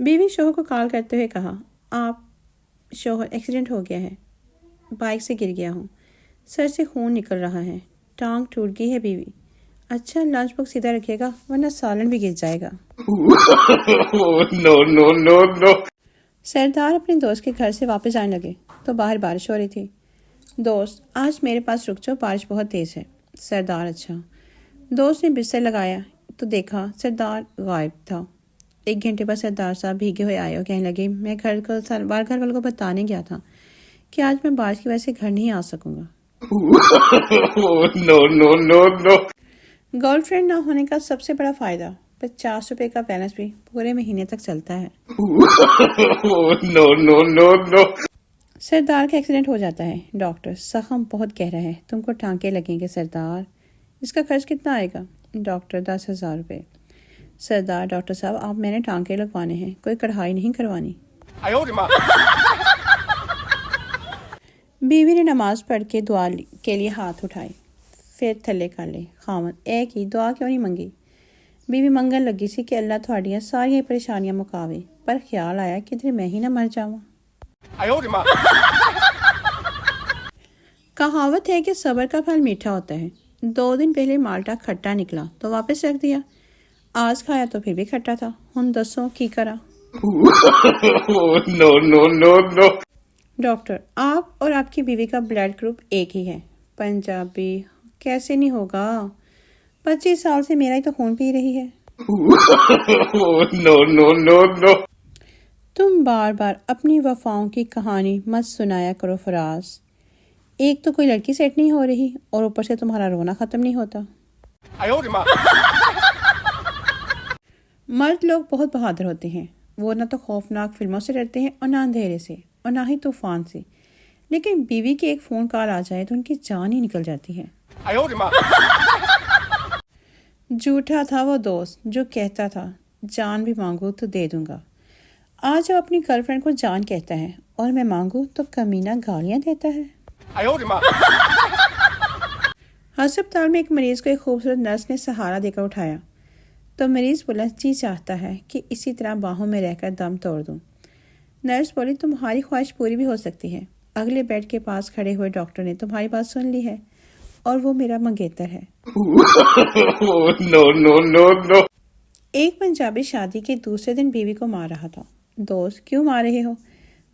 بیوی شوہر کو کال کرتے ہوئے کہا، آپ شوہر ایکسیڈنٹ ہو گیا ہے، بائک سے گر گیا ہوں، سر سے خون نکل رہا ہے، ٹانگ ٹوٹ گئی ہے۔ بیوی، اچھا لنچ باکس سیدھا رکھے گا ورنہ سالن بھی گر جائے گا۔ No. سردار اپنے دوست کے گھر سے واپس آنے لگے تو باہر بارش ہو رہی تھی۔ دوست، آج میرے پاس رک جاؤ، بارش بہت تیز ہے۔ سردار، اچھا۔ دوست نے بستر لگایا تو دیکھا سردار غائب تھا۔ 1 گھنٹے بعد سردار صاحب بھیگے ہوئے آئے اور کہنے لگے، میں گھر والوں کو بتانے گیا تھا کہ آج میں بارش کی وجہ سے گھر نہیں آ سکوں گا۔ No. گرل فرینڈ نہ ہونے کا سب سے بڑا فائدہ، 50 روپے کا بیلنس بھی پورے مہینے تک چلتا ہے۔ No. سردار کا ایکسیڈنٹ ہو جاتا ہے۔ ڈاکٹر، زخم بہت گہرا ہے، تم کو ٹانکے لگیں گے سردار۔ اس کا خرچ کتنا آئے گا؟ ڈاکٹر، 10,000 روپے۔ سردار، ڈاکٹر صاحب آپ، میں نے ٹانکے لگوانے ہیں، کوئی کڑھائی نہیں کروانی۔ بیوی نے نماز پڑھ کے دعا کے لیے ہاتھ اٹھائے، پھر تھلے کر لے۔ خاوند، ایک ہی دعا کیوں نہیں منگی؟ بیوی منگن لگی سی کہ اللہ تھوڑیاں ساری پریشانیاں مکاوے، پر خیال آیا کہ ادھر میں ہی نہ مر جاؤں۔ کہاوت ہے کہ صبر کا پھل میٹھا ہوتا ہے۔ 2 دن پہلے مالٹا کھٹا نکلا تو واپس رکھ دیا، آج کھایا تو پھر بھی کھٹا تھا، ہن دسو کی کرا؟ No. ڈاکٹر، آپ اور آپ کی بیوی کا بلڈ گروپ ایک ہی ہے۔ پنجابی، کیسے نہیں ہوگا؟ 25 سال سے میرا ہی تو خون پی رہی ہے۔ No. تم بار بار اپنی وفاؤں کی کہانی مت سنایا کرو فراز، ایک تو کوئی لڑکی سیٹ نہیں ہو رہی اور اوپر سے تمہارا رونا ختم نہیں ہوتا۔ مرد لوگ بہت بہادر ہوتے ہیں، وہ نہ تو خوفناک فلموں سے ڈرتے ہیں اور نہ اندھیرے سے اور نہ ہی طوفان سے، لیکن بیوی کی ایک فون کال آ جائے تو ان کی جان ہی نکل جاتی ہے۔ جھوٹا تھا وہ دوست جو کہتا تھا جان بھی مانگو تو دے دوں گا، آج جب اپنی گرل فرینڈ کو جان کہتا ہے اور میں مانگوں تو کمینہ گالیاں دیتا ہے۔ ہسپتال میں ایک مریض کو ایک خوبصورت نرس نے سہارا دے کر اٹھایا تو مریض بولا، جی چاہتا ہے کہ اسی طرح باہوں میں رہ کر دم توڑ دوں۔ نرس بولی، تمہاری خواہش پوری بھی ہو سکتی ہے، اگلے بیڈ کے پاس کھڑے ہوئے ڈاکٹر نے تمہاری بات سن لی ہے اور وہ میرا منگیتر ہے۔ No. ایک پنجابی شادی کے دوسرے دن بیوی کو مار رہا تھا۔ دوست، کیوں مار رہے ہو؟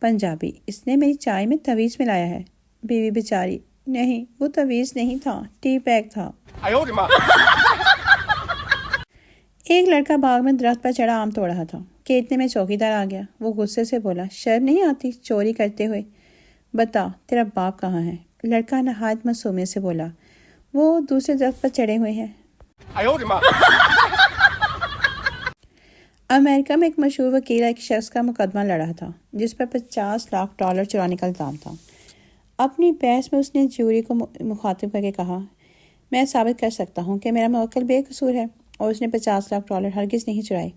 پنجابی، اس نے میری چائے میں تویز ملایا ہے۔ بیوی بیچاری، نہیں وہ تویز نہیں تھا، ٹی بیگ تھا۔ ایک لڑکا باغ میں درخت پر چڑھا آم توڑ رہا تھا کہ اتنے میں چوکیدار آ گیا۔ وہ غصے سے بولا، شرم نہیں آتی چوری کرتے ہوئے؟ بتا تیرا باپ کہاں ہے؟ لڑکا نہایت معصومیت سے بولا، وہ دوسرے درخت پر چڑھے ہوئے ہیں۔ امریکہ میں ایک مشہور وکیل ایک شخص کا مقدمہ لڑ رہا تھا جس پر $50 لاکھ چرانے کا الزام تھا۔ اپنی بحث میں اس نے جوری کو مخاطب کر کے کہا، میں ثابت کر سکتا ہوں کہ میرا موکل بے قصور ہے اور اس نے $50 لاکھ ہرگز نہیں چرائے۔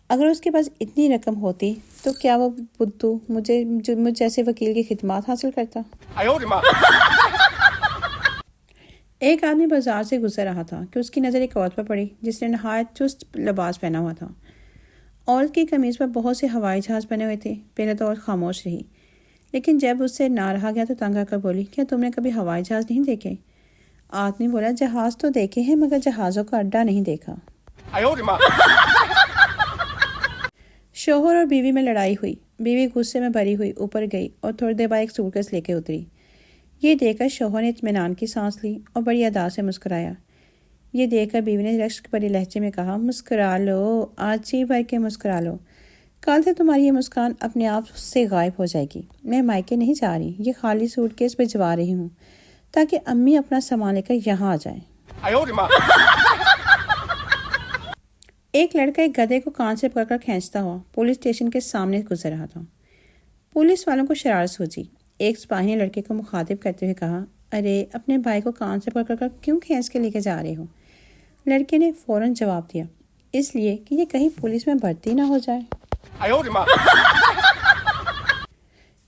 اگر اس کے پاس اتنی رقم ہوتی تو کیا وہ بدھو مجھ جیسے وکیل کی خدمات حاصل کرتا؟ ایک آدمی بازار سے گزر رہا تھا کہ اس کی نظر ایک عورت پر پڑی جس نے نہایت چست لباس پہنا ہوا تھا۔ عورت کی قمیض پر بہت سے ہوائی جہاز بنے ہوئے تھے۔ پہلے تو عورت خاموش رہی، لیکن جب اس سے نہ رہا گیا تو تنگ آ کر بولی، کیا تم نے کبھی ہوائی جہاز نہیں دیکھے؟ آدمی بولا، جہاز تو دیکھے ہیں مگر جہازوں کا اڈا نہیں دیکھا۔ شوہر اور بیوی میں لڑائی ہوئی، بیوی غصے میں بھری ہوئی اوپر گئی اور تھوڑی دیر بعد ایک سوٹ کیس لے کے اتری۔ یہ دیکھ کر شوہر نے اطمینان کی سانس لی اور بڑی ادا سے مسکرایا۔ یہ دیکھ کر بیوی نے رشک بھرے لہجے میں کہا، مسکرا لو، آج جی بھر کے مسکرا لو، کل سے تمہاری یہ مسکان اپنے آپ سے غائب ہو جائے گی۔ میں مائکے نہیں جا رہی، یہ خالی سوٹ کیس بھجوا رہی ہوں تاکہ امی اپنا سامان لے کر یہاں آ جائیں۔ ایک لڑکا ایک گدھے کو کان سے پکڑ کر کھینچتا ہوا پولیس اسٹیشن کے سامنے گزر رہا تھا۔ پولیس والوں کو شرارت سوچی۔ ایک سپاہی نے لڑکے کو مخاطب کرتے ہوئے کہا، ارے اپنے بھائی کو کان سے پکڑ کر کیوں کھینچ کے لے کے جا رہے ہو؟ لڑکے نے فوراً جواب دیا، اس لیے کہ یہ کہیں پولیس میں بھرتی نہ ہو جائے۔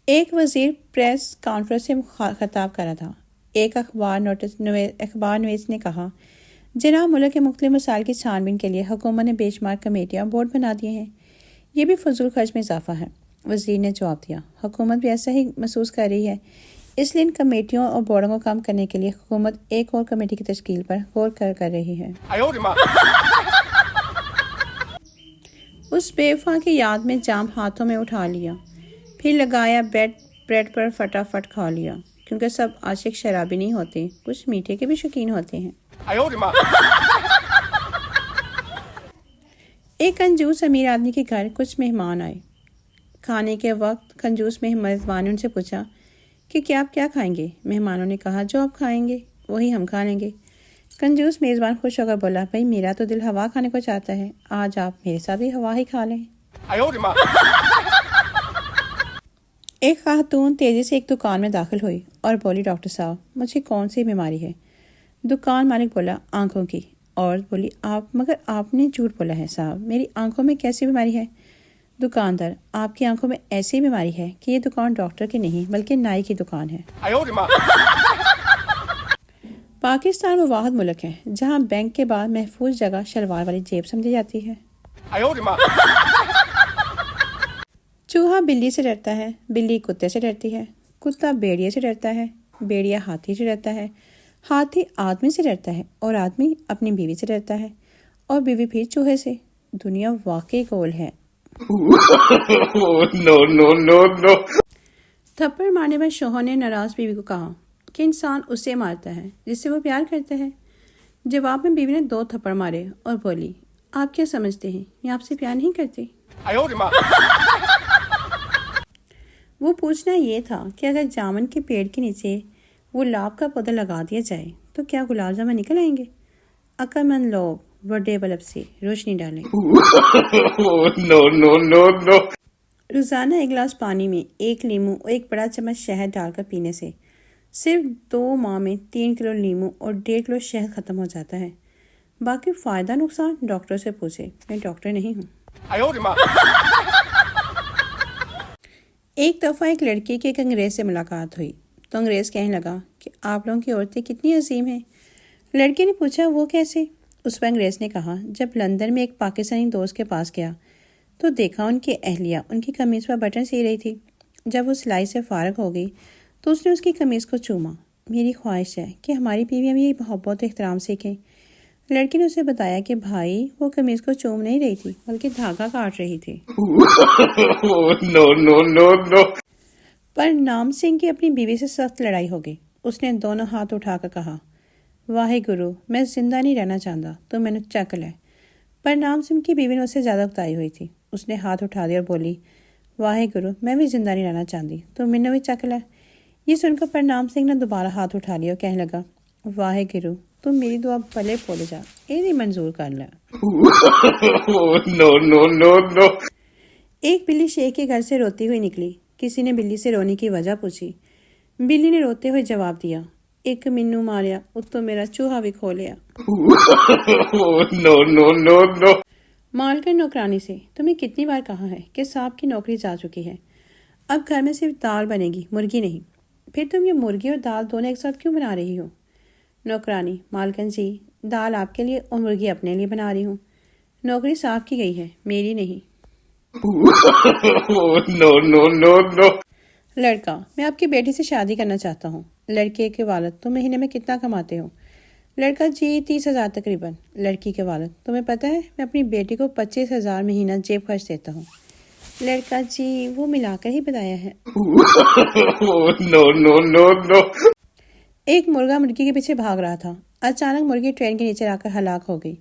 ایک وزیر پریس کانفرنس سے خطاب کر رہا تھا۔ ایک اخبار نویس نے کہا، جناب، ملک کے مختلف مسائل کی چھان بین کے لیے حکومت نے بے شمار کمیٹیاں اور بورڈ بنا دیے ہیں۔ یہ بھی فضول خرچ میں اضافہ ہے۔ وزیر نے جواب دیا، حکومت بھی ایسا ہی محسوس کر رہی ہے، اس لیے ان کمیٹیوں اور بورڈوں کو کام کرنے کے لیے حکومت ایک اور کمیٹی کی تشکیل پر غور کر رہی ہے۔ اس بے وفا کی یاد میں جام ہاتھوں میں اٹھا لیا، پھر لگایا بریڈ پر فٹافٹ کھا لیا، کیونکہ سب عاشق شرابی نہیں ہوتے، کچھ میٹھے کے بھی شوقین ہوتے ہیں۔ ایک کنجوس امیر آدمی کے گھر کچھ مہمان آئے۔ کھانے کے وقت کنجوس میزبان نے ان سے پوچھا کہ آپ کیا کھائیں گے؟ مہمانوں نے کہا جو آپ کھائیں گے وہی ہم کھا لیں گے۔ کنجوس میزبان خوش ہو کر بولا، بھائی میرا تو دل ہوا کھانے کو چاہتا ہے، آج آپ میرے ساتھ بھی ہوا ہی کھا لیں۔ ایک خاتون تیزی سے ایک دکان میں داخل ہوئی اور بولی، ڈاکٹر صاحب مجھے کون سی بیماری ہے؟ دکان مالک بولا، آنکھوں کی۔ عورت بولی، مگر آپ نے جھوٹ بولا ہے صاحب، میری آنکھوں میں کیسی بیماری ہے؟ دکاندار، آپ کی آنکھوں میں ایسی بیماری ہے کہ یہ دکان ڈاکٹر کی نہیں بلکہ نائی کی دکان ہے۔ پاکستان وہ واحد ملک ہے جہاں بینک کے بعد محفوظ جگہ شلوار والی جیب سمجھی جاتی ہے۔ چوہا بلی سے ڈرتا ہے، بلی کتے سے ڈرتی ہے، کتا بیڑیے سے ڈرتا ہے، بیڑیا ہاتھی سے ڈرتا ہے، ہاتھی آدمی سے ڈرتا ہے اور آدمی اپنی بیوی سے ڈرتا ہے اور بیوی پھر چوہے سے۔ دنیا واقعی گول ہے۔ No. تھپڑ مارنے پر شوہر نے ناراض بیوی کو کہا کہ انسان اسے مارتا ہے جس سے وہ پیار کرتا ہے۔ جواب میں بیوی نے 2 تھپڑ مارے اور بولی، آپ کیا سمجھتے ہیں میں آپ سے پیار نہیں کرتی؟ وہ پوچھنا یہ تھا کہ اگر جامن کے پیڑ کے نیچے گلاب کا پودا لگا دیا جائے تو کیا گلاب جامن نکل آئیں گے؟ عقل مند لوگ بڑے بلب سے روشنی ڈالیں۔ No. روزانہ 1 گلاس پانی میں 1 لیموں اور 1 بڑا چمچ شہد ڈال کر پینے سے صرف 2 ماہ میں 3 کلو لیموں اور 1.5 کلو شہد ختم ہو جاتا ہے۔ باقی فائدہ نقصان ڈاکٹر سے پوچھے، میں ڈاکٹر نہیں ہوں۔ ایک دفعہ ایک لڑکی کی ایک انگریز سے ملاقات ہوئی تو انگریز کہنے لگا کہ آپ لوگوں کی عورتیں کتنی عظیم ہیں۔ لڑکی نے پوچھا وہ کیسے؟ اس پر انگریز نے کہا، جب لندن میں ایک پاکستانی دوست کے پاس گیا تو دیکھا ان کی اہلیہ ان کی قمیض پر بٹن سی رہی تھی۔ جب وہ سلائی سے فارغ ہو گئی تو اس نے اس کی قمیض کو چوما۔ میری خواہش ہے کہ ہماری بیویاں بھی محبت و احترام سیکھیں۔ لڑکی نے اسے بتایا کہ بھائی وہ قمیض کو چوم نہیں رہی تھی بلکہ دھاگا کاٹ رہی تھی۔ No. پرنام سنگھ کی اپنی بیوی سے سخت لڑائی ہو گئی۔ اس نے دونوں ہاتھ اٹھا کر کہا، واہے گرو، میں زندہ نہیں رہنا چاہتا، تو میں نے چک لے۔ پرنام سنگھ کی بیوی نے اس سے زیادہ اکتائی ہوئی تھی۔ اس نے ہاتھ اٹھا دیا اور بولی، واہے گرو، میں بھی زندہ نہیں رہنا چاہتی، تو میں نے بھی چک لے۔ یہ سن کر پرنام سنگھ نے دوبارہ ہاتھ اٹھا لیا اور کہنے لگا، واہے گرو، تم میری دعا بھلے پھول جا، یہ منظور کر لے۔ No. ایک بلی شیخ کے گھر سے روتی ہوئی نکلی۔ کسی نے بلی سے رونے کی وجہ پوچھی۔ بلی نے روتے ہوئے جواب دیا، ایک مینو ماریا اتو میرا چوہا بھی کھو لیا۔ No. مالکن نوکرانی سے، تمہیں کتنی بار کہا ہے کہ صاحب کی نوکری جا چکی ہے، اب گھر میں صرف دال بنے گی، مرغی نہیں۔ پھر تم یہ مرغی اور دال دونوں ایک ساتھ کیوں بنا رہی ہو؟ نوکرانی، مالکن جی، دال آپ کے لیے اور مرغی اپنے لیے بنا رہی ہوں۔ نوکری صاحب کی گئی ہے، میری نہیں۔ No. لڑکا، میں آپ کی بیٹی سے شادی کرنا چاہتا ہوں۔ لڑکے کے والد، تم مہینے میں کتنا کماتے ہو؟ لڑکا، جی 30,000 تقریباً۔ لڑکی کے والد، تمہیں پتہ ہے میں اپنی بیٹی کو 25,000 مہینہ جیب خرچ دیتا ہوں۔ لڑکا، جی وہ ملا کر ہی بتایا ہے۔ No. ایک مرغا مرغی کے پیچھے بھاگ رہا تھا، اچانک مرغی ٹرین کے نیچے آ کر ہلاک ہو گئی۔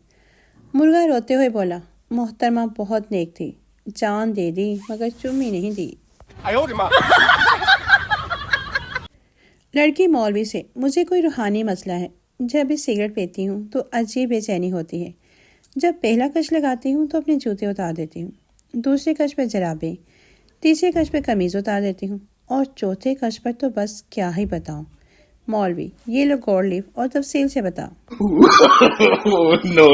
مرغا روتے ہوئے بولا، محترمہ بہت نیک تھی، جان دے دی مگر چمی نہیں دی۔ لڑکی مولوی سے، مجھے کوئی روحانی مسئلہ ہے، جب بھی سگریٹ پیتی ہوں تو عجیب بے چینی ہوتی ہے، جب پہلا کش لگاتی ہوں تو اپنے جوتے اتار دیتی ہوں، دوسرے کش پہ جرابیں، تیسرے کش پہ قمیض اتار دیتی ہوں اور چوتھے کش پر تو بس کیا ہی بتاؤں۔ مولوی، یہ لو گولڈ لیف اور تفصیل سے بتا۔ No.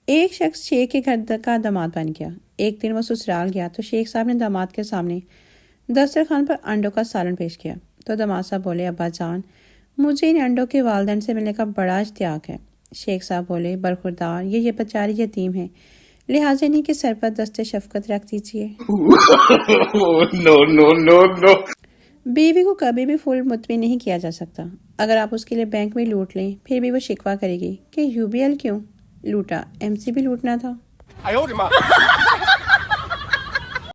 ایک شخص شیخ کے گھر کا داماد بن گیا۔ ایک دن وہ سسرال گیا تو شیخ صاحب نے داماد کے سامنے دسترخوان پر انڈوں کا سالن پیش کیا تو داماد صاحب بولے، ابا جان، مجھے ان انڈوں کے والدین سے ملنے کا بڑا اشتیاق ہے۔ شیخ صاحب بولے، برخوردار، یہ بیچاری یتیم ہے، لہٰذا نہیں کہ سر پر دست شفقت رکھ دیجیے. No, no, no, no. بیوی کو کبھی بھی فل مطمئن نہیں کیا جا سکتا. اگر آپ اس کے لیے بینک میں لوٹ لیں پھر بھی وہ شکوہ کرے گی کہ UBL کیوں لوٹا, MC بھی لوٹنا تھا.